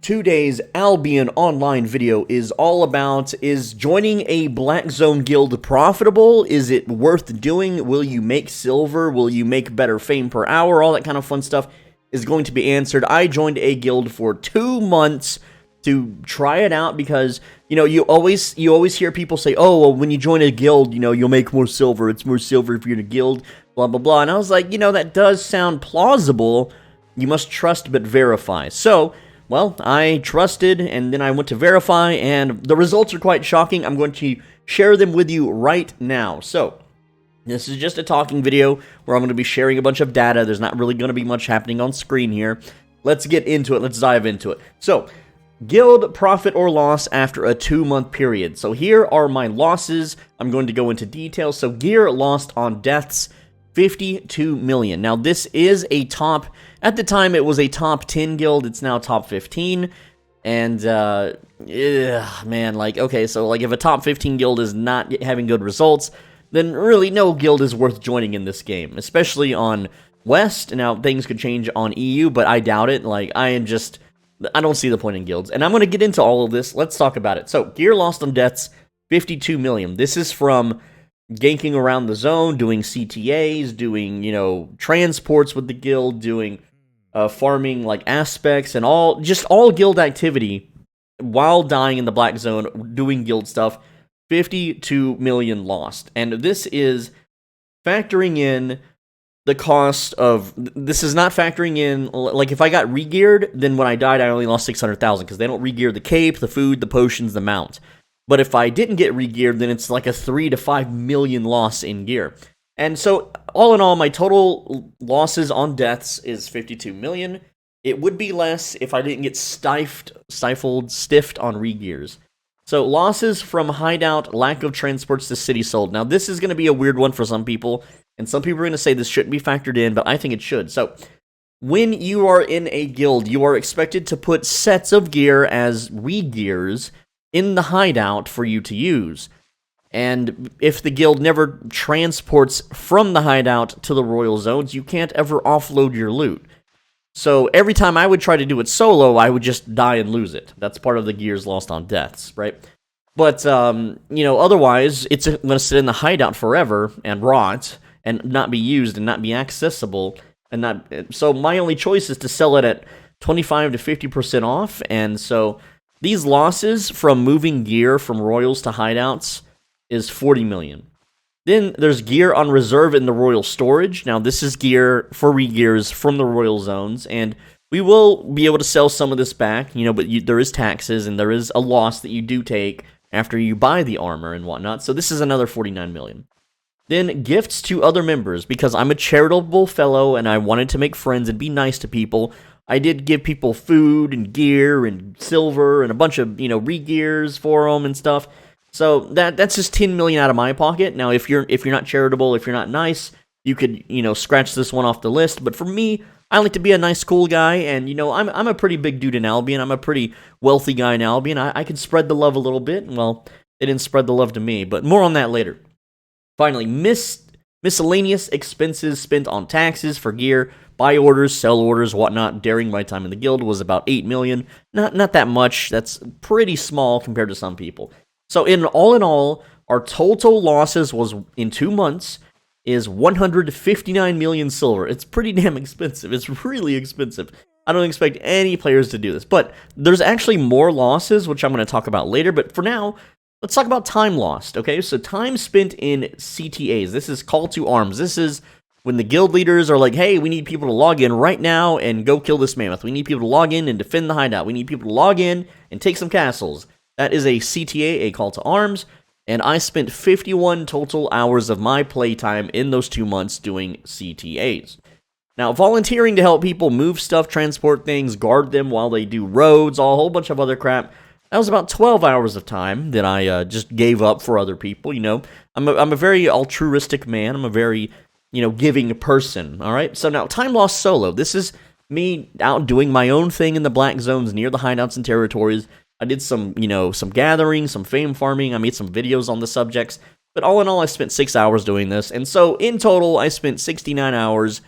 Today's Albion Online video is all about, is joining a Black Zone guild profitable? Is it worth doing? Will you make silver? Will you make better fame per hour? All that kind of fun stuff is going to be answered. I joined a guild for 2 months to try it out because, you always hear people say, oh, well, when you join a guild, you'll make more silver. It's more silver if you're in a guild, blah, blah, blah. And I was like, that does sound plausible. You must trust but verify. So, well, I trusted, and then I went to verify, and the results are quite shocking. I'm going to share them with you right now. So, this is just a talking video where I'm going to be sharing a bunch of data. There's not really going to be much happening on screen here. Let's get into it. Let's dive into it. So, guild profit or loss after a 2-month period. So, here are my losses. I'm going to go into detail. So, gear lost on deaths, 52 million. Now, this is a top... At the time, it was a top 10 guild. It's now top 15. And, man, okay, so, if a top 15 guild is not having good results, then really no guild is worth joining in this game, especially on West. Now, things could change on EU, but I doubt it. I don't see the point in guilds. And I'm going to get into all of this. Let's talk about it. So, gear lost on deaths, 52 million. This is from ganking around the zone, doing CTAs, doing, transports with the guild, doing farming aspects, and all guild activity while dying in the Black Zone, doing guild stuff. 52 million lost. And this is factoring in the cost of, this is not factoring in, if I got re-geared, then when I died I only lost 600,000, because they don't re-gear the cape, the food, the potions, the mount. But if I didn't get re-geared, then it's a 3 to 5 million loss in gear. And so, all in all, my total losses on deaths is 52 million. It would be less if I didn't get stiffed on re-gears. So, losses from hideout, lack of transports to city sold. Now, this is going to be a weird one for some people, and some people are going to say this shouldn't be factored in, but I think it should. So, when you are in a guild, you are expected to put sets of gear as re-gears in the hideout for you to use. And if the guild never transports from the hideout to the royal zones, you can't ever offload your loot. So every time I would try to do it solo, I would just die and lose it. That's part of the gears lost on deaths, right? But, otherwise, it's going to sit in the hideout forever and rot and not be used and not be accessible. So my only choice is to sell it at 25 to 50% off. And so these losses from moving gear from royals to hideouts is 40 million. Then there's gear on reserve in the royal storage. Now, this is gear for re-gears from the royal zones, and we will be able to sell some of this back, but there is taxes, and there is a loss that you do take after you buy the armor and whatnot, so this is another 49 million. Then gifts to other members, because I'm a charitable fellow, and I wanted to make friends and be nice to people. I did give people food and gear and silver and a bunch of, re-gears for them and stuff. So that's just 10 million out of my pocket. Now, if you're not charitable, if you're not nice, you could, scratch this one off the list. But for me, I like to be a nice, cool guy, and, I'm a pretty big dude in Albion. I'm a pretty wealthy guy in Albion. I could spread the love a little bit. Well, they didn't spread the love to me, but more on that later. Finally, miscellaneous expenses spent on taxes for gear, buy orders, sell orders, whatnot, during my time in the guild was about 8 million. Not that much. That's pretty small compared to some people. So in all, our total losses was in 2 months is 159 million silver. It's pretty damn expensive. It's really expensive. I don't expect any players to do this. But there's actually more losses, which I'm going to talk about later. But for now, let's talk about time lost, okay? So time spent in CTAs. This is call to arms. This is when the guild leaders are like, hey, we need people to log in right now and go kill this mammoth. We need people to log in and defend the hideout. We need people to log in and take some castles. That is a CTA, a call to arms, and I spent 51 total hours of my playtime in those 2 months doing CTAs. Now, volunteering to help people move stuff, transport things, guard them while they do roads, a whole bunch of other crap, that was about 12 hours of time that I just gave up for other people, I'm a very altruistic man. I'm a very, giving person, all right? So now, time lost solo. This is me out doing my own thing in the Black Zones near the hideouts and territories. I did some gathering, some fame farming. I made some videos on the subjects. But all in all, I spent 6 hours doing this. And so, in total, I spent 69 hours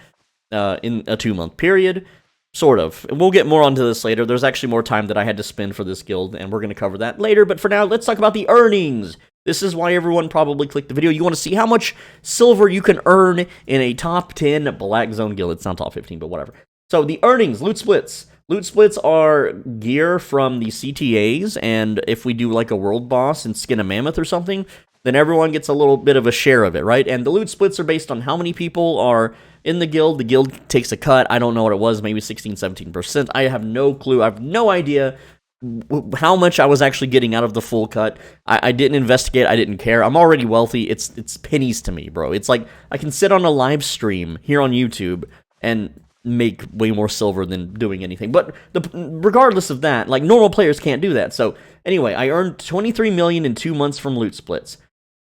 in a 2-month period. Sort of. And we'll get more onto this later. There's actually more time that I had to spend for this guild, and we're going to cover that later. But for now, let's talk about the earnings. This is why everyone probably clicked the video. You want to see how much silver you can earn in a top 10 Black Zone guild. It's not top 15, but whatever. So the earnings, loot splits. Loot splits are gear from the CTAs, and if we do like a world boss and skin a mammoth or something, then everyone gets a little bit of a share of it, right? And the loot splits are based on how many people are in the guild. The guild takes a cut. I don't know what it was, maybe 16, 17%. I have no clue. I have no idea how much I was actually getting out of the full cut. I didn't investigate. I didn't care. I'm already wealthy. It's pennies to me, bro. It's like I can sit on a live stream here on YouTube and make way more silver than doing anything. But regardless of that, like normal players can't do that. So anyway, I earned 23 million in 2 months from loot splits.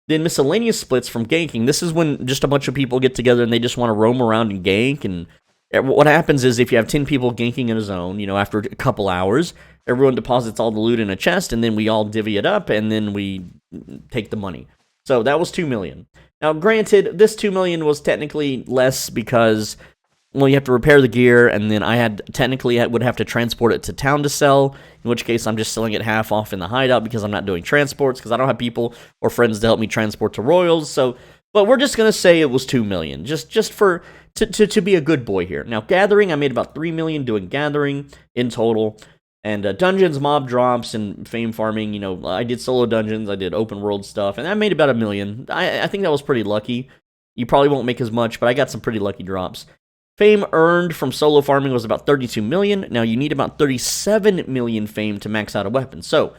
Then miscellaneous splits from ganking. This is when just a bunch of people get together and they just want to roam around and gank. And what happens is if you have 10 people ganking in a zone, you know, after a couple hours, everyone deposits all the loot in a chest, and then we all divvy it up, and then we take the money. So that was 2 million. Now, granted, this 2 million was technically less because, well, you have to repair the gear, and then I would have to transport it to town to sell, in which case I'm just selling it half off in the hideout because I'm not doing transports, because I don't have people or friends to help me transport to Royals, so, but we're just going to say it was 2 million, just for, to be a good boy here. Now, gathering, I made about 3 million doing gathering in total, and dungeons, mob drops, and fame farming, you know, I did solo dungeons, I did open world stuff, and I made about 1 million. I think that was pretty lucky. You probably won't make as much, but I got some pretty lucky drops. Fame earned from solo farming was about 32 million. Now, you need about 37 million fame to max out a weapon. So,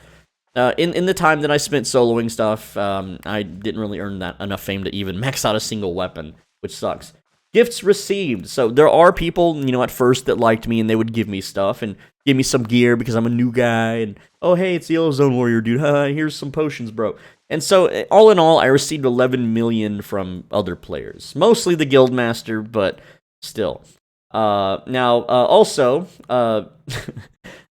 in the time that I spent soloing stuff, I didn't really earn enough fame to even max out a single weapon, which sucks. Gifts received. So, there are people, you know, at first that liked me, and they would give me stuff, and give me some gear because I'm a new guy, and, oh, hey, it's the Yellow Zone Warrior, dude. Here's some potions, bro. And so, all in all, I received 11 million from other players. Mostly the Guildmaster, but still. Also,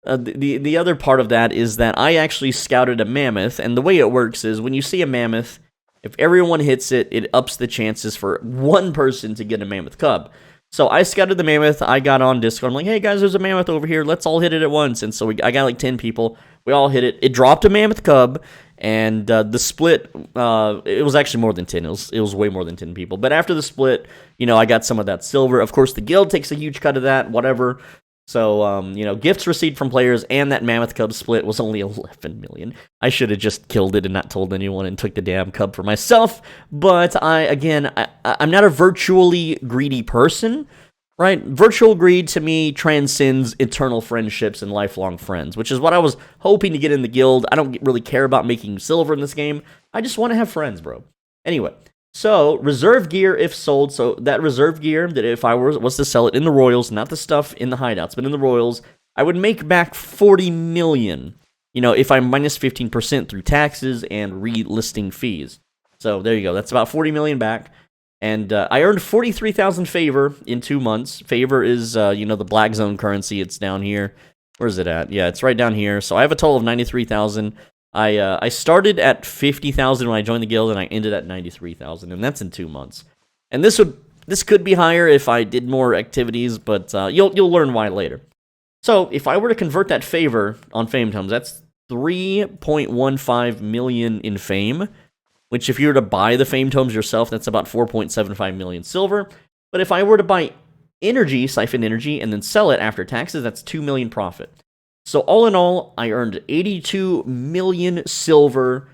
the other part of that is that I actually scouted a mammoth, and the way it works is when you see a mammoth, if everyone hits it, it ups the chances for one person to get a mammoth cub. So I scouted the mammoth, I got on Discord, I'm like, hey guys, there's a mammoth over here, let's all hit it at once. And so I got like 10 people, we all hit it, it dropped a mammoth cub, and the split, it was actually more than 10, it was way more than 10 people. But after the split, you know, I got some of that silver. Of course, the guild takes a huge cut of that, whatever. So, you know, gifts received from players and that mammoth cub split was only 11 million. I should have just killed it and not told anyone and took the damn cub for myself. But I'm not a virtually greedy person, right? Virtual greed to me transcends eternal friendships and lifelong friends, which is what I was hoping to get in the guild. I don't really care about making silver in this game. I just want to have friends, bro. Anyway. So, reserve gear if sold. So, that reserve gear, that if I was to sell it in the Royals, not the stuff in the hideouts, but in the Royals, I would make back 40 million, you know, if I minus 15% through taxes and relisting fees. So, there you go. That's about 40 million back. And I earned 43,000 favor in 2 months. Favor is, you know, the Black Zone currency. It's down here. Where's it at? Yeah, it's right down here. So, I have a total of 93,000. I started at 50,000 when I joined the guild, and I ended at 93,000, and that's in 2 months. And this could be higher if I did more activities, but you'll learn why later. So if I were to convert that favor on fame tomes, that's 3.15 million in fame, which if you were to buy the fame tomes yourself, that's about 4.75 million silver. But if I were to buy energy, siphon energy, and then sell it after taxes, that's 2 million profit. So all in all, I earned 82 million silver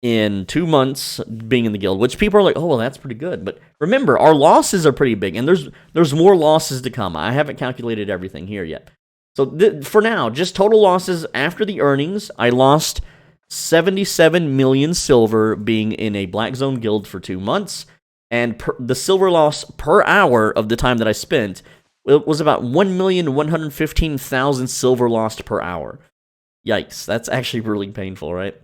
in 2 months being in the guild, which people are like, oh, well, that's pretty good. But remember, our losses are pretty big, and there's more losses to come. I haven't calculated everything here yet. So for now, just total losses after the earnings, I lost 77 million silver being in a Black Zone guild for 2 months, and the silver loss per hour of the time that I spent it was about 1,115,000 silver lost per hour. Yikes, that's actually really painful, right?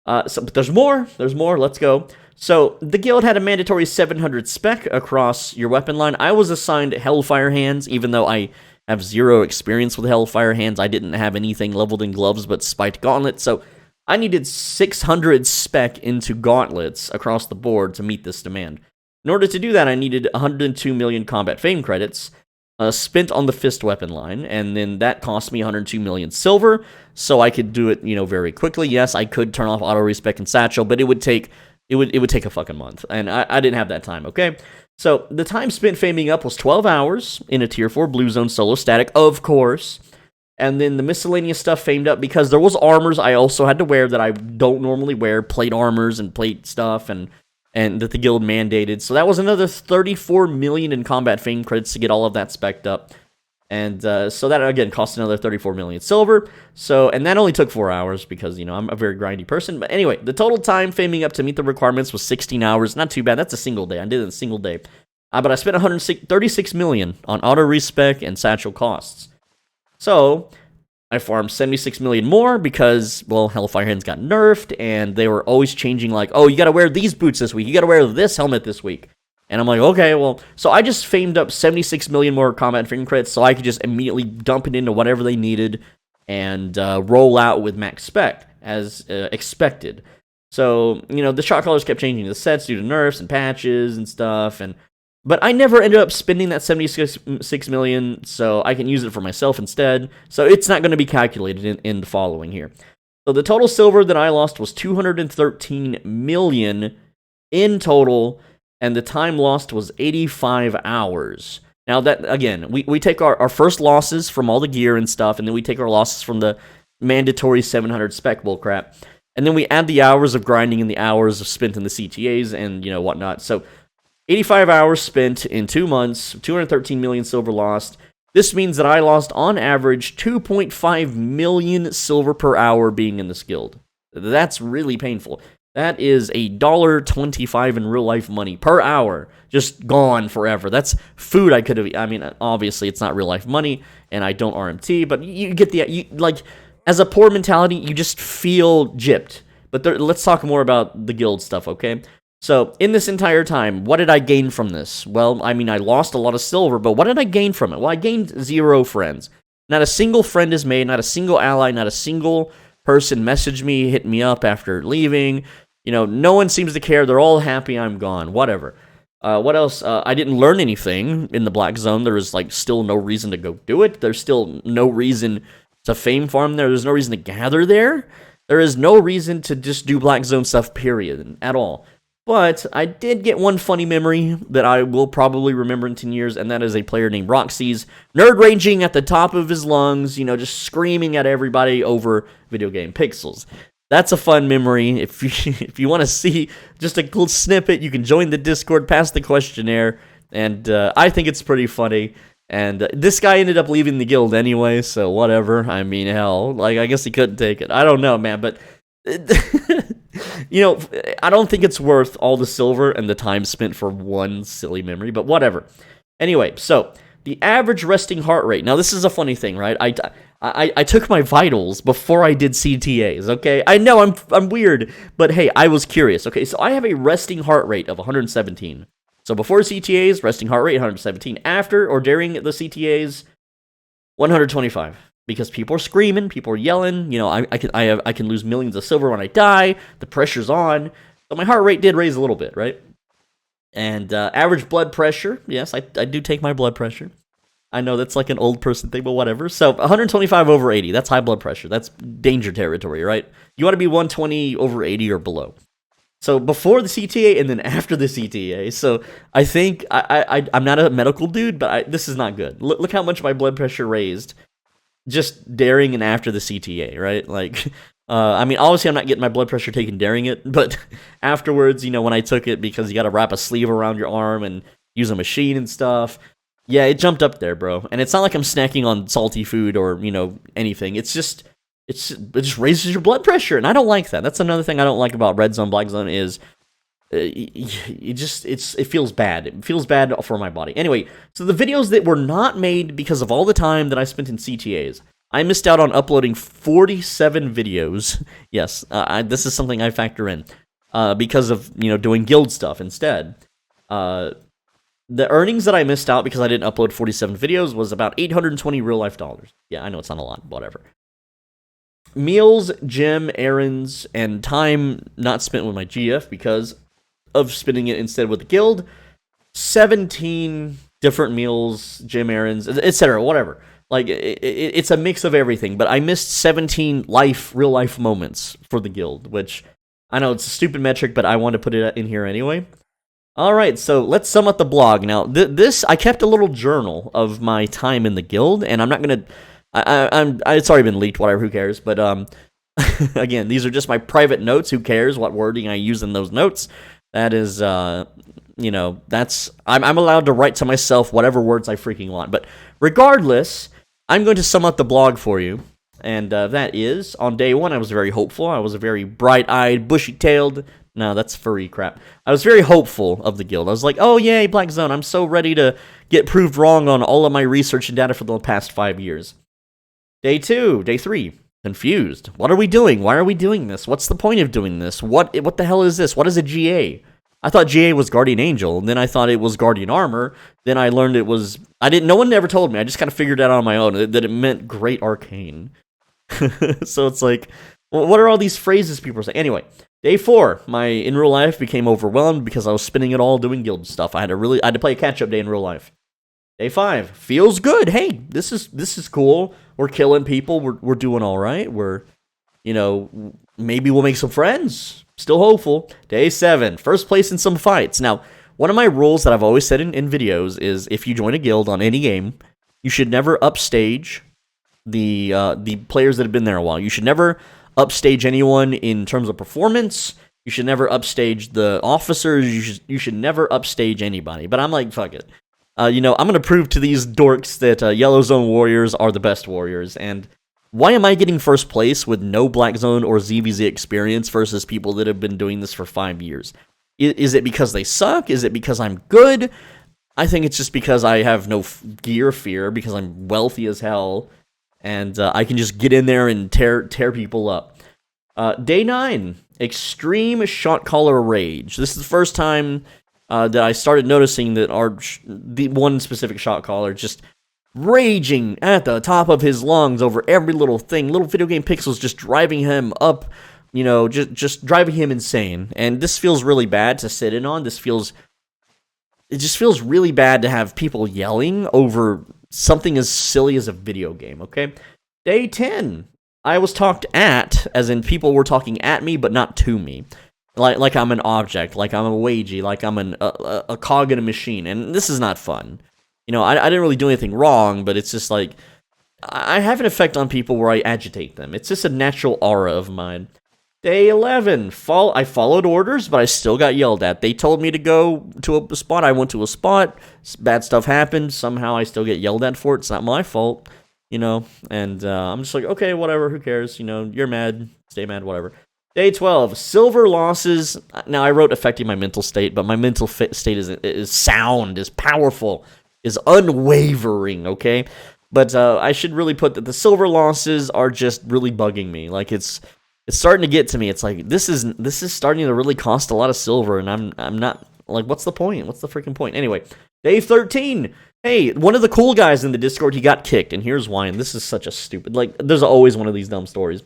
But there's more, let's go. So, the guild had a mandatory 700 spec across your weapon line. I was assigned Hellfire Hands, even though I have 0 experience with Hellfire Hands. I didn't have anything leveled in gloves but Spiked Gauntlets, so I needed 600 spec into gauntlets across the board to meet this demand. In order to do that, I needed 102 million combat fame credits, spent on the fist weapon line, and then that cost me 102 million silver, so I could do it, very quickly. Yes, I could turn off auto respec and satchel, but it would take a fucking month, and I didn't have that time. Okay, so the time spent faming up was 12 hours in a tier 4 blue zone solo static, of course. And then the miscellaneous stuff famed up because there was armors I also had to wear that I don't normally wear, plate armors and plate stuff, and that the guild mandated. So that was another 34 million in combat fame credits to get all of that spec'd up. And so that, again, cost another 34 million silver. So, and that only took 4 hours because, I'm a very grindy person. But anyway, the total time faming up to meet the requirements was 16 hours. Not too bad. That's a single day. I did it in a single day. But I spent 136 million on auto respec and satchel costs. So, I farmed 76 million more because, well, Hellfire Hands got nerfed, and they were always changing, like, oh, you gotta wear these boots this week, you gotta wear this helmet this week. And I'm like, okay, well, so I just famed up 76 million more combat fame credits so I could just immediately dump it into whatever they needed and roll out with max spec, as expected. So, the shot callers kept changing the sets due to nerfs and patches and stuff, but I never ended up spending that 76 million, so I can use it for myself instead. So it's not going to be calculated in the following here. So the total silver that I lost was 213 million in total, and the time lost was 85 hours. Now that, again, we take our first losses from all the gear and stuff, and then we take our losses from the mandatory 700 spec bullcrap, and then we add the hours of grinding and the hours of spent in the CTAs and, whatnot. So 85 hours spent in 2 months, 213 million silver lost. This means that I lost, on average, 2.5 million silver per hour being in this guild. That's really painful. That is $1.25 in real-life money per hour, just gone forever. That's food I could have... I mean, obviously, it's not real-life money, and I don't RMT, but you get the... as a poor mentality, you just feel gypped. But let's talk more about the guild stuff, okay? So, in this entire time, what did I gain from this? Well, I mean, I lost a lot of silver, but what did I gain from it? Well, I gained 0 friends. Not a single friend is made, not a single ally, not a single person messaged me, hit me up after leaving. No one seems to care. They're all happy I'm gone. Whatever. What else? I didn't learn anything in the Black Zone. There was, still no reason to go do it. There's still no reason to fame farm there. There's no reason to gather there. There is no reason to just do Black Zone stuff, period, at all. But I did get one funny memory that I will probably remember in 10 years, and that is a player named Roxy's nerd raging at the top of his lungs, just screaming at everybody over video game pixels. That's a fun memory. If you want to see just a cool snippet, you can join the Discord, pass the questionnaire, and I think it's pretty funny. And this guy ended up leaving the guild anyway, so whatever. I mean, hell, I guess he couldn't take it. I don't know, man, but... I don't think it's worth all the silver and the time spent for one silly memory, but whatever. Anyway, so the average resting heart rate. Now, this is a funny thing, right? I took my vitals before I did CTAs, okay? I know I'm weird, but hey, I was curious. Okay, so I have a resting heart rate of 117. So before CTAs, resting heart rate 117. After or during the CTAs, 125. Because people are screaming, people are yelling. I can lose millions of silver when I die. The pressure's on. So my heart rate did raise a little bit, right? And average blood pressure. Yes, I do take my blood pressure. I know that's like an old person thing, but whatever. So 125 over 80. That's high blood pressure. That's danger territory, right? You want to be 120 over 80 or below. So before the CTA and then after the CTA. So I think I'm not a medical dude, but this is not good. Look how much my blood pressure raised. Just daring and after the CTA, right? I mean, obviously I'm not getting my blood pressure taken daring it, but afterwards, when I took it, because you got to wrap a sleeve around your arm and use a machine and stuff, yeah, it jumped up there, bro. And it's not like I'm snacking on salty food or, anything. It just raises your blood pressure, and I don't like that. That's another thing I don't like about Red Zone, Black Zone is it feels bad. It feels bad for my body. Anyway, so the videos that were not made because of all the time that I spent in CTAs, I missed out on uploading 47 videos. Yes, this is something I factor in because of doing guild stuff instead. The earnings that I missed out because I didn't upload 47 videos was about 820 real life dollars. Yeah, I know it's not a lot, whatever. Meals, gym, errands, and time not spent with my GF because of spending it instead with the guild, 17 different meals, gym errands, etc., whatever. Like, it's a mix of everything, but I missed 17 real life moments for the guild, which I know it's a stupid metric, but I want to put it in here anyway. All right, so let's sum up the blog. Now, I kept a little journal of my time in the guild, and I'm not going to, it's already been leaked, whatever, who cares, but, again, these are just my private notes, who cares what wording I use in those notes. That is, I'm allowed to write to myself whatever words I freaking want, but regardless, I'm going to sum up the blog for you, and that is, on day 1, I was very hopeful. I was a very bright-eyed, bushy-tailed, no, that's furry crap. I was very hopeful of the guild. I was like, oh, yay, Black Zone, I'm so ready to get proved wrong on all of my research and data for the past 5 years. Day 3, confused. What are we doing? Why are we doing this? What's the point of doing this? What the hell is this? What is a GA? I thought GA was Guardian Angel, and then I thought it was Guardian Armor. Then I learned it was... no one ever told me. I just kind of figured it out on my own, that it meant Great Arcane. So it's like, well, what are all these phrases people are saying? Anyway, day 4, my in real life became overwhelmed because I was spending it all doing guild stuff. I had to play a catch-up day in real life. Day 5, feels good. Hey, this is cool. We're killing people. We're doing all right. We're, maybe we'll make some friends. Still hopeful. Day 7, first place in some fights. Now, one of my rules that I've always said in videos is if you join a guild on any game, you should never upstage the players that have been there a while. You should never upstage anyone in terms of performance. You should never upstage the officers. You should never upstage anybody. But I'm like, fuck it. I'm going to prove to these dorks that Yellow Zone warriors are the best warriors, and why am I getting first place with no Black Zone or ZVZ experience versus people that have been doing this for 5 years? Is it because they suck? Is it because I'm good? I think it's just because I have no gear fear, because I'm wealthy as hell, and I can just get in there and tear people up. Day 9, extreme shot caller rage. This is the first time that I started noticing that the one specific shot caller just raging at the top of his lungs over every little thing, little video game pixels just driving him up, just driving him insane. And this feels really bad to sit in on. It just feels really bad to have people yelling over something as silly as a video game, okay? Day 10, I was talked at, as in people were talking at me, but not to me. Like I'm an object, like I'm a wagey, like I'm a cog in a machine, and this is not fun. I didn't really do anything wrong, but it's just like, I have an effect on people where I agitate them. It's just a natural aura of mine. Day 11, I followed orders, but I still got yelled at. They told me to go to a spot, I went to a spot, bad stuff happened, somehow I still get yelled at for it, it's not my fault, and I'm just like, okay, whatever, who cares, you're mad, stay mad, whatever. Day 12, silver losses. Now, I wrote affecting my mental state, but my mental state is sound, is powerful, is unwavering, okay? But I should really put that the silver losses are just really bugging me. Like, it's starting to get to me. It's like, this is starting to really cost a lot of silver, and I'm not, like, what's the point? What's the freaking point? Anyway, day 13. Hey, one of the cool guys in the Discord, he got kicked, and here's why, and this is such a stupid, like, there's always one of these dumb stories.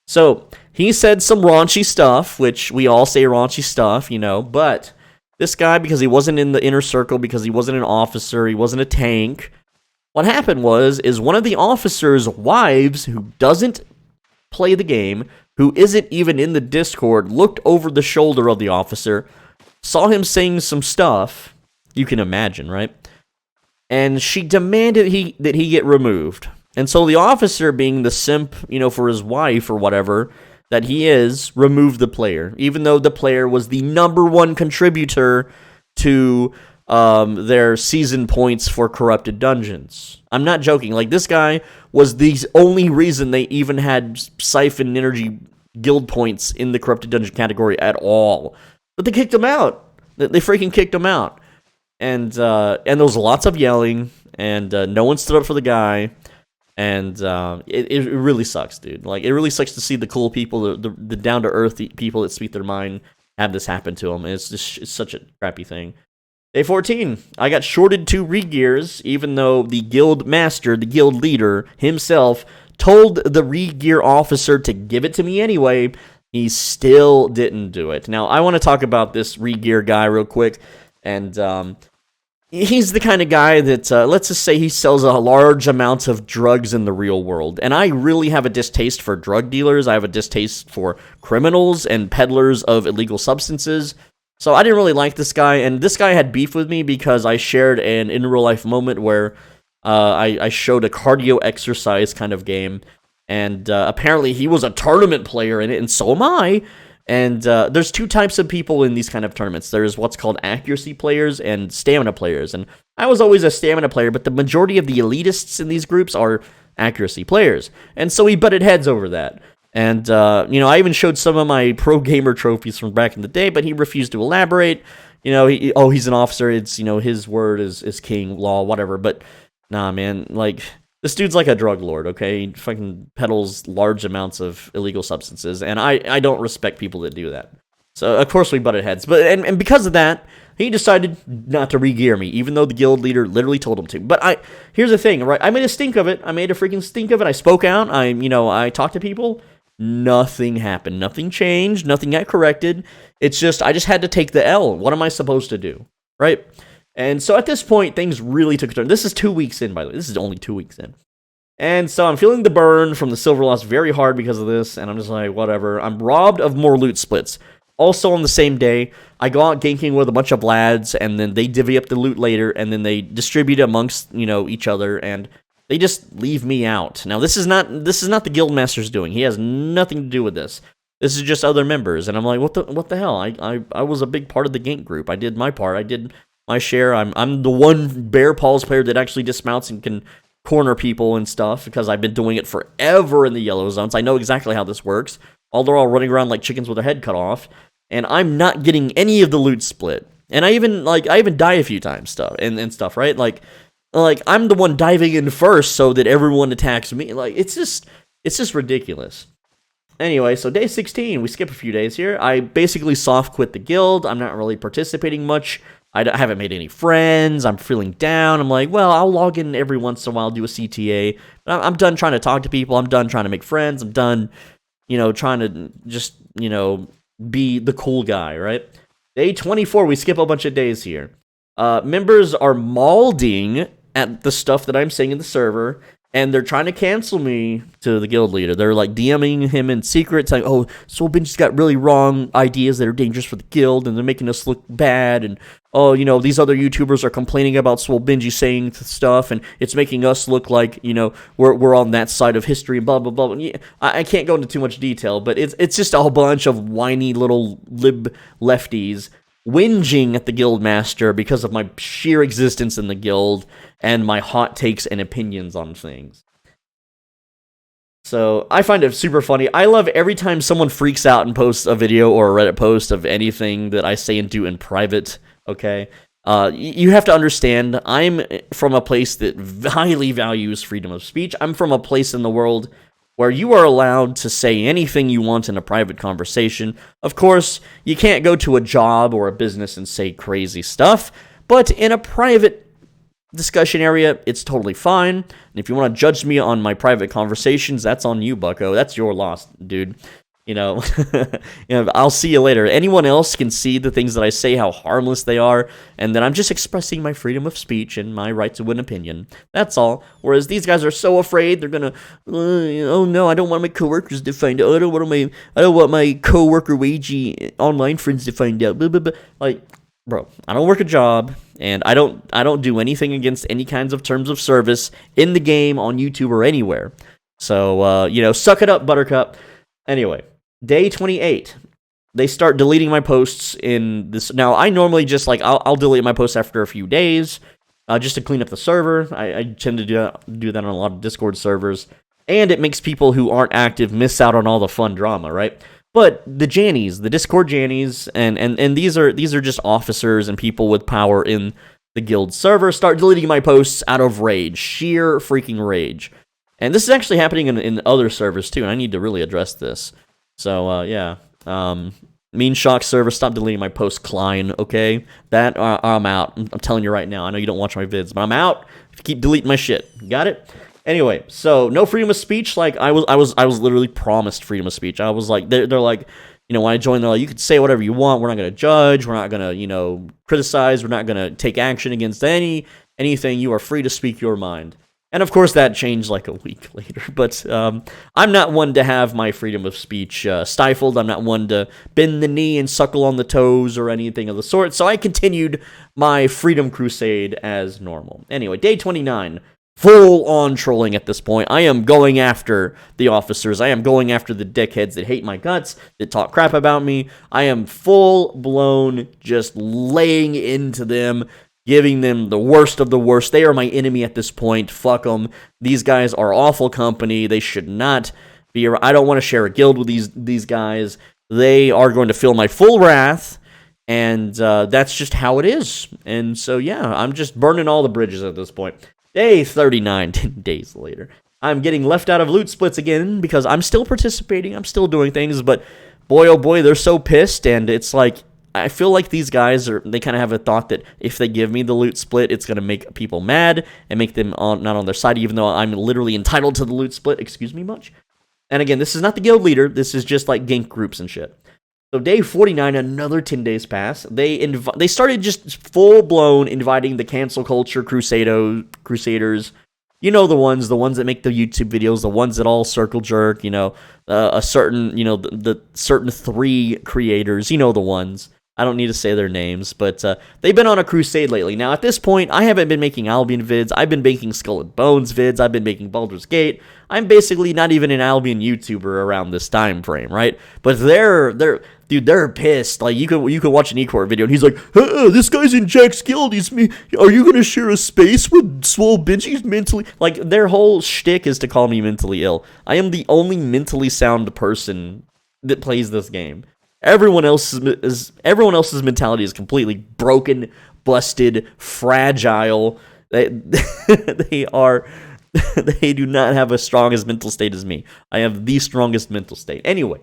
So, he said some raunchy stuff, which we all say raunchy stuff, but this guy, because he wasn't in the inner circle, because he wasn't an officer, he wasn't a tank, what happened is one of the officer's wives, who doesn't play the game, who isn't even in the Discord, looked over the shoulder of the officer, saw him saying some stuff, you can imagine, right? And she demanded that he get removed. And so the officer, being the simp, for his wife or whatever that he is, removed the player, even though the player was the #1 contributor to their season points for corrupted dungeons. I'm not joking. Like, this guy was the only reason they even had Siphon Energy guild points in the corrupted dungeon category at all. But they kicked him out. They freaking kicked him out. And there was lots of yelling, and no one stood up for the guy. And it really sucks, dude. Like, it really sucks to see the cool people, the down-to-earth people that speak their mind, have this happen to them. It's such a crappy thing. Day 14, I got shorted 2 re-gears, even though the guild master, the guild leader himself, told the re-gear officer to give it to me anyway. He still didn't do it. Now, I want to talk about this re-gear guy real quick, and he's the kind of guy that, let's just say he sells a large amounts of drugs in the real world. And I really have a distaste for drug dealers. I have a distaste for criminals and peddlers of illegal substances. So I didn't really like this guy. And this guy had beef with me because I shared an in real life moment where I showed a cardio exercise kind of game. And apparently he was a tournament player in it, and so am I. And there's two types of people in these kind of tournaments. There's what's called accuracy players and stamina players. And I was always a stamina player, but the majority of the elitists in these groups are accuracy players. And so we butted heads over that. And, I even showed some of my pro gamer trophies from back in the day, but he refused to elaborate. He's an officer. It's, his word is king, law, whatever. But nah, man, like, this dude's like a drug lord, okay? He fucking peddles large amounts of illegal substances, and I don't respect people that do that. So, of course, we butted heads. But and because of that, he decided not to re-gear me, even though the guild leader literally told him to. But here's the thing, right? I made a stink of it. I made a freaking stink of it. I spoke out. I talked to people. Nothing happened. Nothing changed. Nothing got corrected. It's just, I just had to take the L. What am I supposed to do, right? And so at this point, things really took a turn. This is 2 weeks in, by the way. This is only 2 weeks in. And so I'm feeling the burn from the silver loss very hard because of this, and I'm just like, whatever. I'm robbed of more loot splits. Also on the same day, I go out ganking with a bunch of lads, and then they divvy up the loot later, and then they distribute it amongst, each other, and they just leave me out. Now, this is not the guildmaster's doing. He has nothing to do with this. This is just other members, and I'm like, what the hell? I was a big part of the gank group. I did my part. I did my share. I'm the one Bear Paws player that actually dismounts and can corner people and stuff, because I've been doing it forever in the yellow zones. I know exactly how this works. All they're all running around like chickens with their head cut off, and I'm not getting any of the loot split. And I even die a few times and stuff, right? Like I'm the one diving in first so that everyone attacks me. Like it's just ridiculous. Anyway, so day 16, we skip a few days here. I basically soft quit the guild. I'm not really participating much. I haven't made any friends. I'm feeling down. I'm like, well, I'll log in every once in a while, do a CTA. But I'm done trying to talk to people. I'm done trying to make friends. I'm done, trying to just, be the cool guy, right? Day 24, we skip a bunch of days here. Members are mauling at the stuff that I'm saying in the server, and they're trying to cancel me to the guild leader. They're like DMing him in secret, saying, oh, Soulbenji's got really wrong ideas that are dangerous for the guild, and they're making us look bad, and oh, these other YouTubers are complaining about Soulbenji saying stuff, and it's making us look like, we're on that side of history, blah, blah, blah. And I can't go into too much detail, but it's just a whole bunch of whiny little lib lefties whinging at the guildmaster because of my sheer existence in the guild and my hot takes and opinions on things. So I find it super funny. I love every time someone freaks out and posts a video or a Reddit post of anything that I say and do in private, okay? You have to understand, I'm from a place that highly values freedom of speech. I'm from a place in the world where you are allowed to say anything you want in a private conversation. Of course, you can't go to a job or a business and say crazy stuff, but in a private discussion area, it's totally fine. And if you want to judge me on my private conversations, that's on you, bucko. That's your loss, dude. I'll see you later. Anyone else can see the things that I say, how harmless they are, and that I'm just expressing my freedom of speech and my right to an opinion. That's all. Whereas these guys are so afraid they're gonna, oh no, I don't want my coworkers to find out. I don't want my coworker wagey online friends to find out. Blah, blah, blah. Like, bro, I don't work a job, and I don't do anything against any kinds of terms of service in the game, on YouTube, or anywhere. So, suck it up, Buttercup. Anyway. Day 28, they start deleting my posts in this. Now, I normally just, I'll delete my posts after a few days, just to clean up the server. I tend to do that on a lot of Discord servers, and it makes people who aren't active miss out on all the fun drama, right? But the Jannies, the Discord Jannies, and these are just officers and people with power in the guild server, start deleting my posts out of rage, sheer freaking rage. And this is actually happening in other servers, too, and I need to really address this. So, yeah. Mean Shock server, stop deleting my post, Klein, okay? That, I'm out. I'm telling you right now. I know you don't watch my vids, but I'm out if you keep deleting my shit. Got it? Anyway, so, no freedom of speech. Like, I was literally promised freedom of speech. I was like, they're like, when I joined, they're like, you can say whatever you want. We're not going to judge. We're not going to, criticize. We're not going to take action against anything. You are free to speak your mind. And of course, that changed like a week later. But I'm not one to have my freedom of speech stifled. I'm not one to bend the knee and suckle on the toes or anything of the sort. So I continued my freedom crusade as normal. Anyway, day 29. Full on trolling at this point. I am going after the officers. I am going after the dickheads that hate my guts, that talk crap about me. I am full blown just laying into them, giving them the worst of the worst. They are my enemy at this point. Fuck them. These guys are awful company. They should not be around. I don't want to share a guild with these guys. They are going to feel my full wrath, and that's just how it is. And so, yeah, I'm just burning all the bridges at this point. Day 39, 10 days later. I'm getting left out of loot splits again because I'm still participating. I'm still doing things, but boy, oh boy, they're so pissed, and it's like, I feel like these guys they kind of have a thought that if they give me the loot split, it's going to make people mad and make them not on their side, even though I'm literally entitled to the loot split. Excuse me much. And again, this is not the guild leader. This is just like gank groups and shit. So day 49, another 10 days pass. They started just full-blown inviting the cancel culture crusaders. You know the ones that make the YouTube videos, the ones that all circle jerk, a certain, the certain 3 creators, the ones. I don't need to say their names, but they've been on a crusade lately. Now, at this point, I haven't been making Albion vids. I've been making Skull and Bones vids. I've been making Baldur's Gate. I'm basically not even an Albion YouTuber around this time frame, right? But they're pissed. Like, you could watch an Ecor video, and he's like, this guy's in Jack's guild. Are you going to share a space with Swole Benji's mentally? Like, their whole shtick is to call me mentally ill. I am the only mentally sound person that plays this game. Everyone else's mentality is completely broken, busted, fragile. They do not have as strong as mental state as me. I have the strongest mental state. Anyway,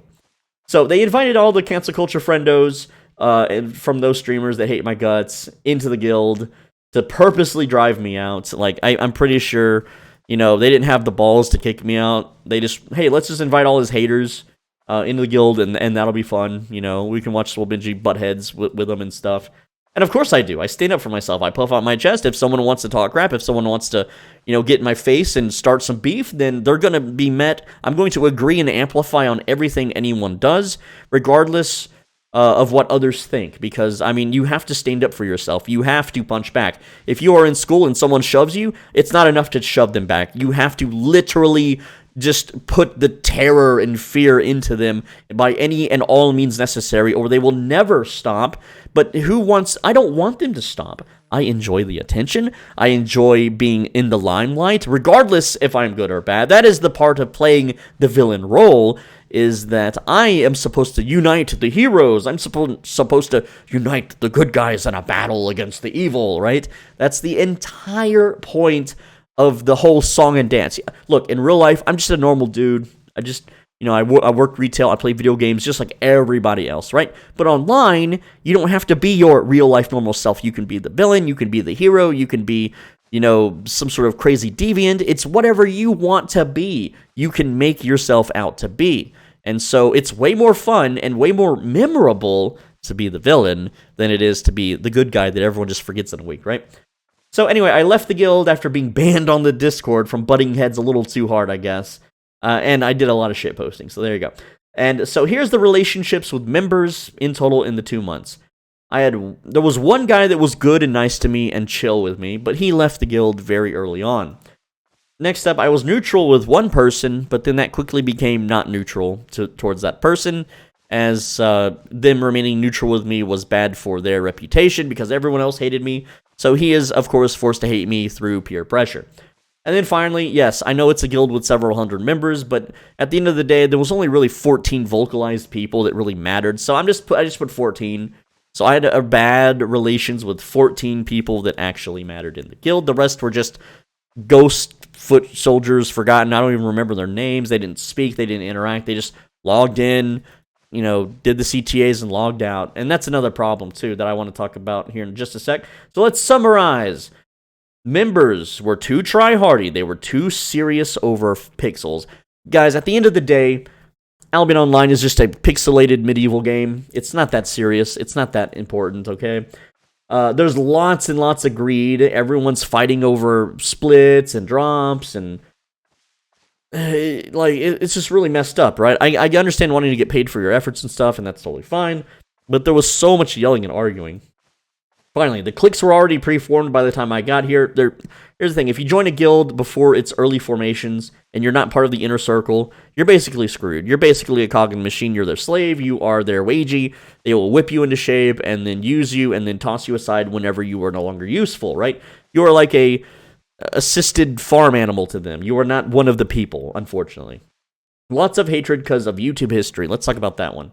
so they invited all the cancel culture friendos and from those streamers that hate my guts into the guild to purposely drive me out. Like, I'm pretty sure, they didn't have the balls to kick me out. They just, hey, let's just invite all his haters into the guild, and that'll be fun. We can watch Swole Benji butt heads with them and stuff. And of course I do. I stand up for myself. I puff out my chest. If someone wants to talk crap, if someone wants to, get in my face and start some beef, then they're going to be met. I'm going to agree and amplify on everything anyone does, regardless of what others think. Because, you have to stand up for yourself. You have to punch back. If you are in school and someone shoves you, it's not enough to shove them back. You have to literally just put the terror and fear into them by any and all means necessary, or they will never stop. But I don't want them to stop. I enjoy the attention. I enjoy being in the limelight, regardless if I'm good or bad. That is the part of playing the villain role, is that I am supposed to unite the heroes. I'm supposed to unite the good guys in a battle against the evil, right? That's the entire point of the whole song and dance. Look, in real life, I'm just a normal dude. I work retail, I play video games just like everybody else, right? But online, you don't have to be your real-life normal self. You can be the villain, you can be the hero, you can be, some sort of crazy deviant. It's whatever you want to be. You can make yourself out to be. And so it's way more fun and way more memorable to be the villain than it is to be the good guy that everyone just forgets in a week, right? So anyway, I left the guild after being banned on the Discord from butting heads a little too hard, I guess. And I did a lot of shit posting, so there you go. And so here's the relationships with members in total in the 2 months. There was one guy that was good and nice to me and chill with me, but he left the guild very early on. Next up, I was neutral with one person, but then that quickly became not neutral towards that person, as them remaining neutral with me was bad for their reputation because everyone else hated me. So he is, of course, forced to hate me through peer pressure. And then finally, yes, I know it's a guild with several hundred members, but at the end of the day, there was only really 14 vocalized people that really mattered. So I just put 14. So I had a bad relations with 14 people that actually mattered in the guild. The rest were just ghost foot soldiers, forgotten. I don't even remember their names. They didn't speak. They didn't interact. They just logged in, did the CTAs and logged out. And that's another problem, too, that I want to talk about here in just a sec. So let's summarize. Members were too try-hardy. They were too serious over pixels. Guys, at the end of the day, Albion Online is just a pixelated medieval game. It's not that serious. It's not that important, okay? There's lots and lots of greed. Everyone's fighting over splits and drops, and it's just really messed up, right? I understand wanting to get paid for your efforts and stuff, and that's totally fine, but there was so much yelling and arguing. Finally, the cliques were already pre-formed by the time I got here. Here's the thing. If you join a guild before its early formations and you're not part of the inner circle, you're basically screwed. You're basically a cog in the machine. You're their slave. You are their wagey. They will whip you into shape and then use you and then toss you aside whenever you are no longer useful, right? You are like a assisted farm animal to them. You are not one of the people, unfortunately. Lots of hatred because of YouTube history. Let's talk about that one.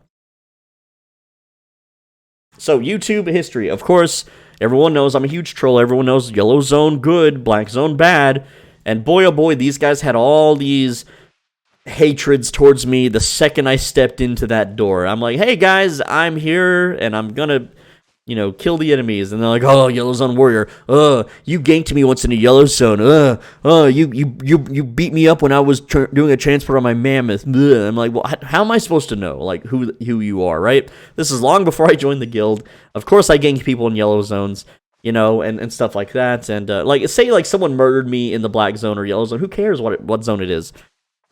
So, YouTube history. Of course, everyone knows I'm a huge troll. Everyone knows yellow zone good, black zone bad. And boy, oh boy, these guys had all these hatreds towards me the second I stepped into that door. I'm like, hey guys, I'm here, and I'm gonna, kill the enemies. And they're like, oh, yellow zone warrior. You ganked me once in a yellow zone. You beat me up when I was doing a transport on my mammoth. I'm like, well, how am I supposed to know, like, who you are, right? This is long before I joined the guild. Of course, I ganked people in yellow zones, and stuff like that. And, say someone murdered me in the black zone or yellow zone. Who cares what zone it is?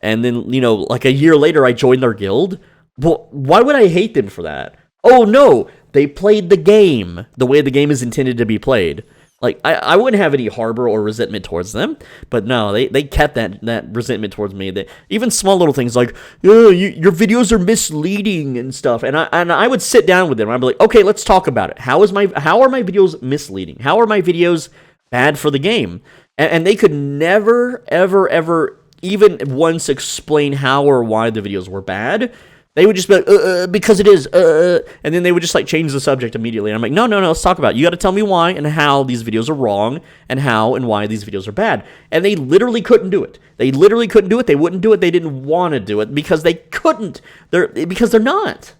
And then, like, a year later, I joined their guild. Well, why would I hate them for that? Oh, no, they played the game the way the game is intended to be played. Like, I wouldn't have any harbor or resentment towards them, but no, they kept that resentment towards me. Even small little things like, oh, your videos are misleading and stuff, and I would sit down with them, and I'd be like, okay, let's talk about it. How are my videos misleading? How are my videos bad for the game? And they could never, ever, ever even once explain how or why the videos were bad. They would just be like, because it is, and then they would just, change the subject immediately. And I'm like, no, let's talk about it. You got to tell me why and how these videos are wrong and how and why these videos are bad. And they literally couldn't do it. They wouldn't do it. They didn't want to do it because they couldn't. Because they're not.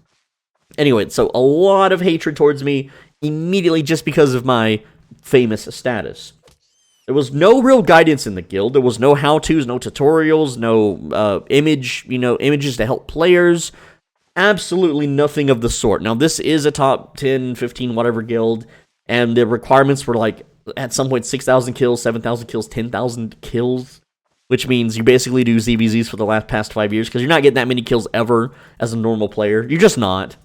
Anyway, so a lot of hatred towards me immediately just because of my famous status. There was no real guidance in the guild. There was no how-tos, no tutorials, no images to help players. Absolutely nothing of the sort. Now, this is a top 10, 15, whatever guild, and the requirements were, at some point, 6,000 kills, 7,000 kills, 10,000 kills, which means you basically do ZVZs for the past 5 years, because you're not getting that many kills ever as a normal player. You're just not.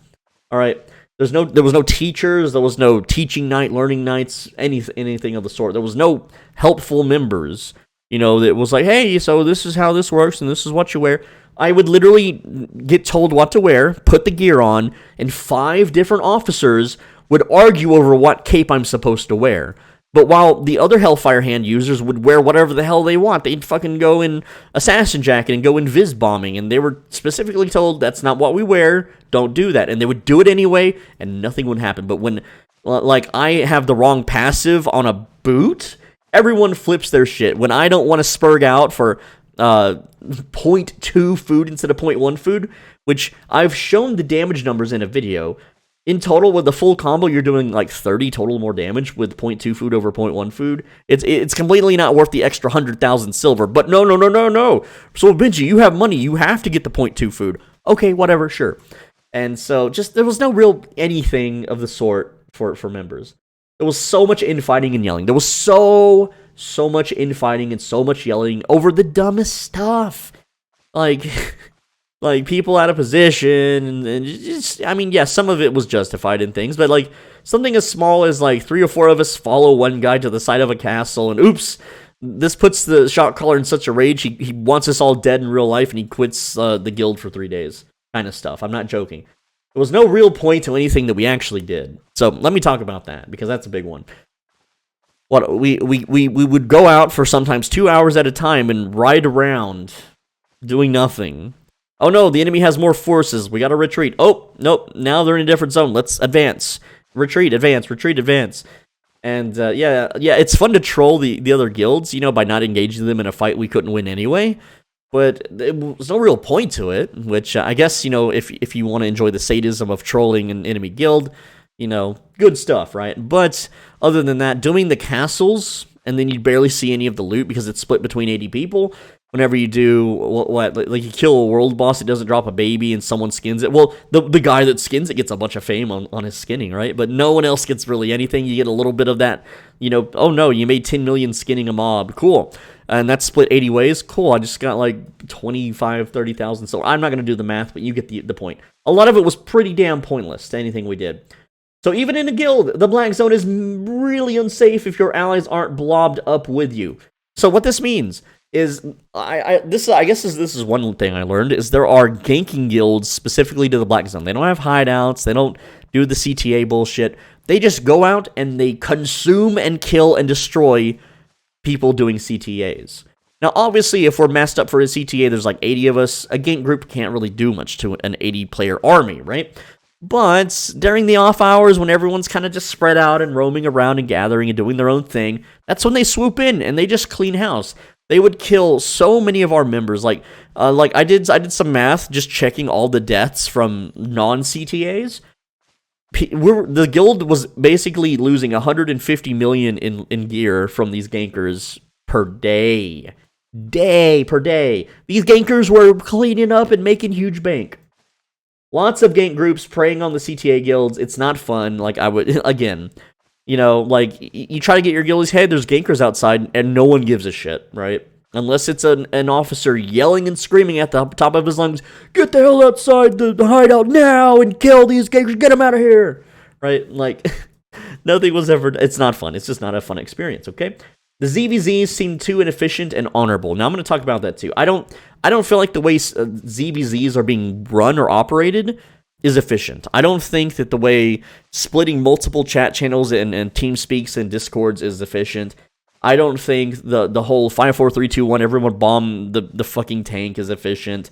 All right? There was no teachers, there was no teaching night, learning nights, anything of the sort. There was no helpful members, that was like, hey, so this is how this works, and this is what you wear. I would literally get told what to wear, put the gear on, and 5 different officers would argue over what cape I'm supposed to wear. But while the other Hellfire Hand users would wear whatever the hell they want, they'd fucking go in Assassin Jacket and go in Viz Bombing, and they were specifically told, that's not what we wear, don't do that. And they would do it anyway, and nothing would happen. But when, I have the wrong passive on a boot, everyone flips their shit. When I don't want to spurg out for 0.2 food instead of 0.1 food, which I've shown the damage numbers in a video. In total, with the full combo, you're doing 30 total more damage with 0.2 food over 0.1 food. It's completely not worth the extra 100,000 silver. But no. So, Benji, you have money. You have to get the 0.2 food. Okay, whatever, sure. And so, there was no real anything of the sort for members. There was so much infighting and yelling. There was so much infighting and so much yelling over the dumbest stuff. Like, people out of position, and just, some of it was justified in things, but, something as small as, 3 or 4 of us follow one guy to the side of a castle, and oops, this puts the shot caller in such a rage, he wants us all dead in real life, and he quits the guild for 3 days, kind of stuff. I'm not joking. There was no real point to anything that we actually did. So, let me talk about that, because that's a big one. We would go out for sometimes 2 hours at a time and ride around, doing nothing. Oh no, the enemy has more forces. We gotta retreat. Oh, nope, now they're in a different zone. Let's advance. Retreat, advance. And, it's fun to troll the other guilds, by not engaging them in a fight we couldn't win anyway. But there was no real point to it, which I guess, if you want to enjoy the sadism of trolling an enemy guild, good stuff, right? But other than that, doing the castles, and then you'd barely see any of the loot because it's split between 80 people, whenever you do what like you kill a world boss, it doesn't drop a baby and someone skins it. Well, the guy that skins it gets a bunch of fame on his skinning, right? But no one else gets really anything. You get a little bit of that, oh no, you made 10 million skinning a mob. Cool. And that's split 80 ways. Cool. I just got like 25, 30,000. So I'm not going to do the math, but you get the point. A lot of it was pretty damn pointless to anything we did. So even in a guild, the Black Zone is really unsafe if your allies aren't blobbed up with you. So what this means is, this is one thing I learned, is there are ganking guilds specifically to the Black Zone. They don't have hideouts. They don't do the CTA bullshit. They just go out and they consume and kill and destroy people doing CTAs. Now, obviously, if we're messed up for a CTA, there's like 80 of us. A gank group can't really do much to an 80-player army, right? But during the off hours, when everyone's kind of just spread out and roaming around and gathering and doing their own thing, that's when they swoop in and they just clean house. They would kill so many of our members. Like I did some math just checking all the deaths from non-CTAs. The guild was basically losing 150 million in gear from these gankers per day. Per day. These gankers were cleaning up and making huge bank. Lots of gank groups preying on the CTA guilds. It's not fun. Like, I would, again, like, you try to get your guildies, hey, there's gankers outside, and no one gives a shit, right? Unless it's an officer yelling and screaming at the top of his lungs, get the hell outside the hideout now and kill these gankers, get them out of here, right? Like, nothing was ever, it's not fun. It's just not a fun experience, okay? The ZVZs seem too inefficient and honorable. Now, I'm going to talk about that, too. I don't feel like the way ZVZs are being run or operated is efficient. I don't think that the way splitting multiple chat channels and team speaks and discords is efficient. I don't think the whole 5, 4, 3, 2, 1, everyone bomb the fucking tank is efficient.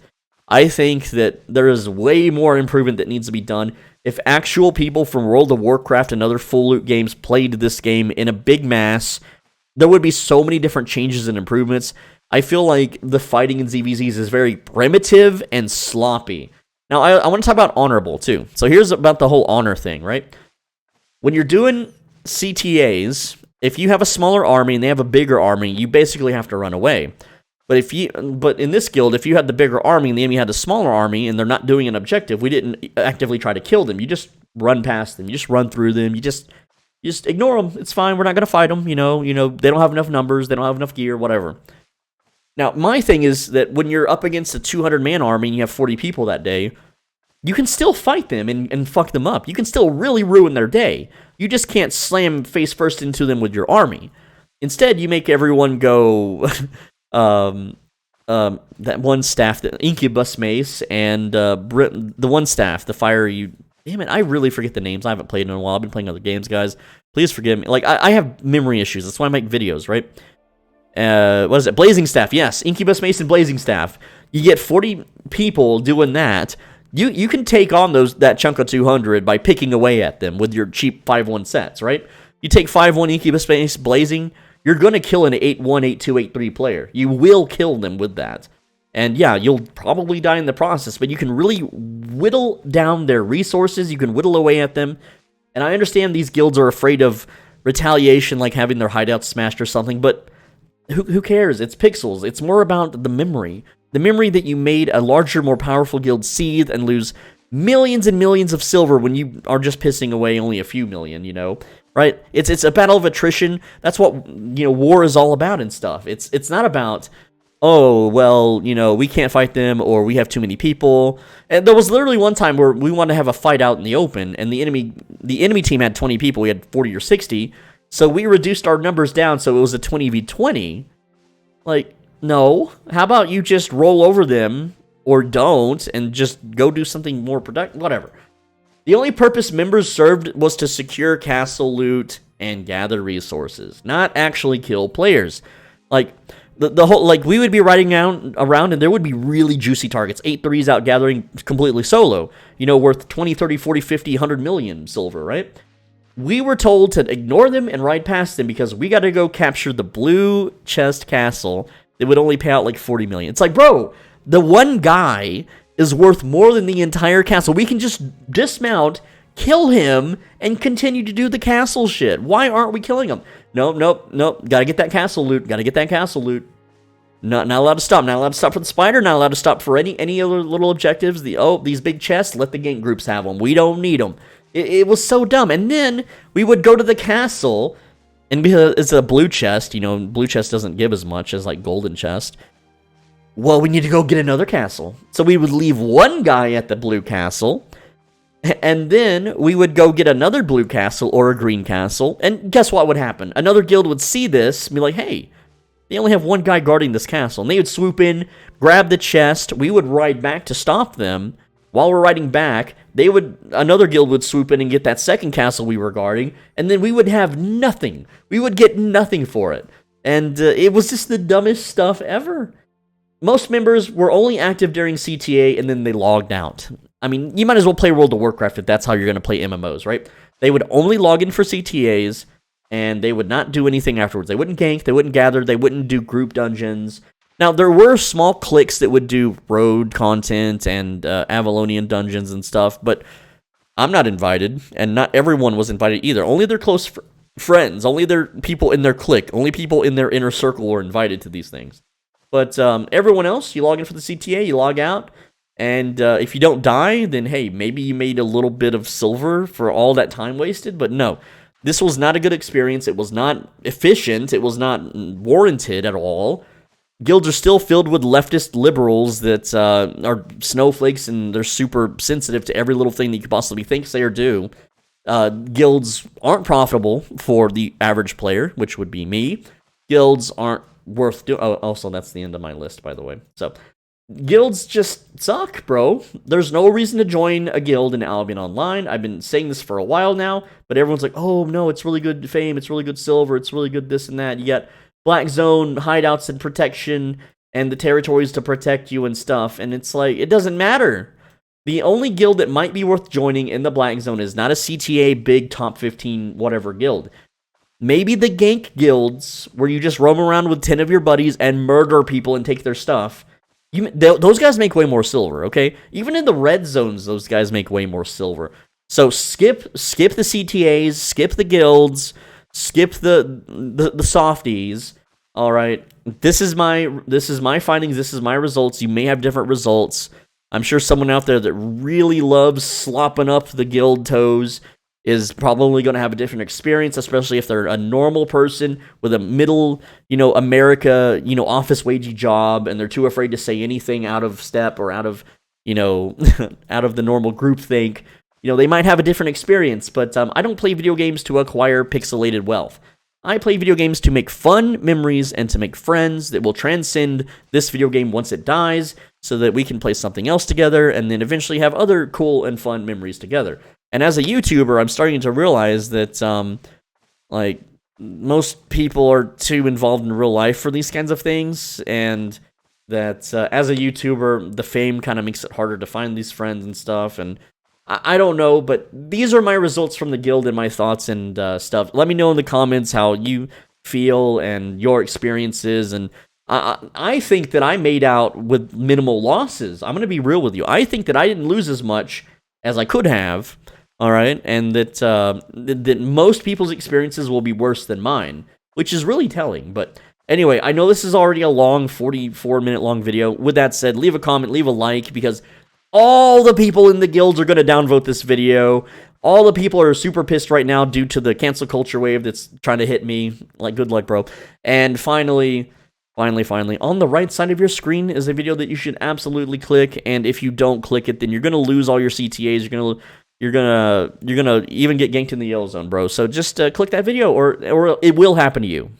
I think that there is way more improvement that needs to be done. If actual people from World of Warcraft and other full loot games played this game in a big mass, there would be so many different changes and improvements. I feel like the fighting in ZVZs is very primitive and sloppy. Now, I want to talk about honorable, too. So here's about the whole honor thing, right? When you're doing CTAs, if you have a smaller army and they have a bigger army, you basically have to run away. But in this guild, if you had the bigger army and the enemy had a smaller army and they're not doing an objective, we didn't actively try to kill them. You just run past them. You just run through them. You just ignore them. It's fine. We're not going to fight them. They don't have enough numbers. They don't have enough gear, whatever. Now, my thing is that when you're up against a 200-man army and you have 40 people that day, you can still fight them and fuck them up. You can still really ruin their day. You just can't slam face first into them with your army. Instead, you make everyone go that one staff, the Incubus Mace, and the one staff, the Fire you... Damn it, I really forget the names. I haven't played in a while. I've been playing other games, guys. Please forgive me. Like, I have memory issues. That's why I make videos, right? What is it? Blazing Staff. Yes, Incubus Mace and Blazing Staff. You get 40 people doing that. You can take on that chunk of 200 by picking away at them with your cheap 5-1 sets, right? You take 5-1 Incubus Mace Blazing, you're going to kill an 8-1, 8-2, 8-3 player. You will kill them with that. And yeah, you'll probably die in the process, but you can really whittle down their resources. You can whittle away at them. And I understand these guilds are afraid of retaliation, like having their hideouts smashed or something, but who cares? It's pixels. It's more about the memory. The memory that you made a larger, more powerful guild seethe and lose millions and millions of silver when you are just pissing away only a few million, right? It's a battle of attrition. That's what, war is all about and stuff. It's not about, oh, well, we can't fight them or we have too many people. And there was literally one time where we wanted to have a fight out in the open and the enemy team had 20 people. We had 40 or 60. So we reduced our numbers down so it was a 20v20. Like, no. How about you just roll over them or don't and just go do something more productive? Whatever. The only purpose members served was to secure castle loot and gather resources, not actually kill players. Like, the whole, like, we would be riding around and there would be really juicy targets. 8-3s out gathering completely solo, worth 20, 30, 40, 50, 100 million silver, right? We were told to ignore them and ride past them because we got to go capture the blue chest castle that would only pay out like 40 million. It's like, bro, the one guy is worth more than the entire castle. We can just dismount, kill him, and continue to do the castle shit. Why aren't we killing him? Nope. Gotta get that castle loot. Not allowed to stop. Not allowed to stop for the spider. Not allowed to stop for any other little objectives. These big chests, let the gank groups have them. We don't need them. It was so dumb. And then we would go to the castle, and because it's a blue chest, you know, blue chest doesn't give as much as like golden chest. Well, we need to go get another castle. So we would leave one guy at the blue castle, and then we would go get another blue castle or a green castle. And guess what would happen? Another guild would see this and be like, hey, they only have one guy guarding this castle. And they would swoop in, grab the chest. We would ride back to stop them. While we're riding back, another guild would swoop in and get that second castle we were guarding. And then we would have nothing. We would get nothing for it. And it was just the dumbest stuff ever. Most members were only active during CTA and then they logged out. I mean, you might as well play World of Warcraft if that's how you're going to play MMOs, right? They would only log in for CTAs, and they would not do anything afterwards. They wouldn't gank, they wouldn't gather, they wouldn't do group dungeons. Now, there were small cliques that would do road content and Avalonian dungeons and stuff, but I'm not invited, and not everyone was invited either. Only their close friends, only their people in their clique, only people in their inner circle were invited to these things. But everyone else, you log in for the CTA, you log out, and if you don't die, then hey, maybe you made a little bit of silver for all that time wasted, but no. This was not a good experience. It was not efficient. It was not warranted at all. Guilds are still filled with leftist liberals that are snowflakes, and they're super sensitive to every little thing that you could possibly think, say, or do. Guilds aren't profitable for the average player, which would be me. Guilds aren't worth doing. Oh, also, that's the end of my list, by the way. So, guilds just suck, bro. There's no reason to join a guild in Albion Online. I've been saying this for a while now, but everyone's like, oh, no, it's really good fame, it's really good silver, it's really good this and that. You got Black Zone hideouts and protection and the territories to protect you and stuff, and it's like, it doesn't matter. The only guild that might be worth joining in the Black Zone is not a CTA big top 15 whatever guild. Maybe the gank guilds, where you just roam around with 10 of your buddies and murder people and take their stuff. Those guys make way more silver, okay? Even in the red zones, those guys make way more silver. So skip the CTAs, skip the guilds, skip the softies. All right, this is my findings. This is my results. You may have different results. I'm sure someone out there that really loves slopping up the guild toes is probably going to have a different experience, especially if they're a normal person with a middle, America, office wagey job, and they're too afraid to say anything out of step or out of, out of the normal group think. They might have a different experience, but I don't play video games to acquire pixelated wealth. I play video games to make fun memories and to make friends that will transcend this video game once it dies, so that we can play something else together and then eventually have other cool and fun memories together. And as a YouTuber, I'm starting to realize that, most people are too involved in real life for these kinds of things, and that as a YouTuber, the fame kind of makes it harder to find these friends and stuff, and I don't know, but these are my results from the guild and my thoughts and stuff. Let me know in the comments how you feel and your experiences, and I think that I made out with minimal losses. I'm going to be real with you. I think that I didn't lose as much as I could have. All right, and that most people's experiences will be worse than mine, which is really telling. But anyway, I know this is already a long 44-minute long video. With that said, leave a comment, leave a like, because all the people in the guilds are going to downvote this video. All the people are super pissed right now due to the cancel culture wave that's trying to hit me. Like, good luck, bro. And finally, on the right side of your screen is a video that you should absolutely click. And if you don't click it, then you're going to lose all your CTAs. You're gonna even get ganked in the yellow zone, bro. So just click that video, or it will happen to you.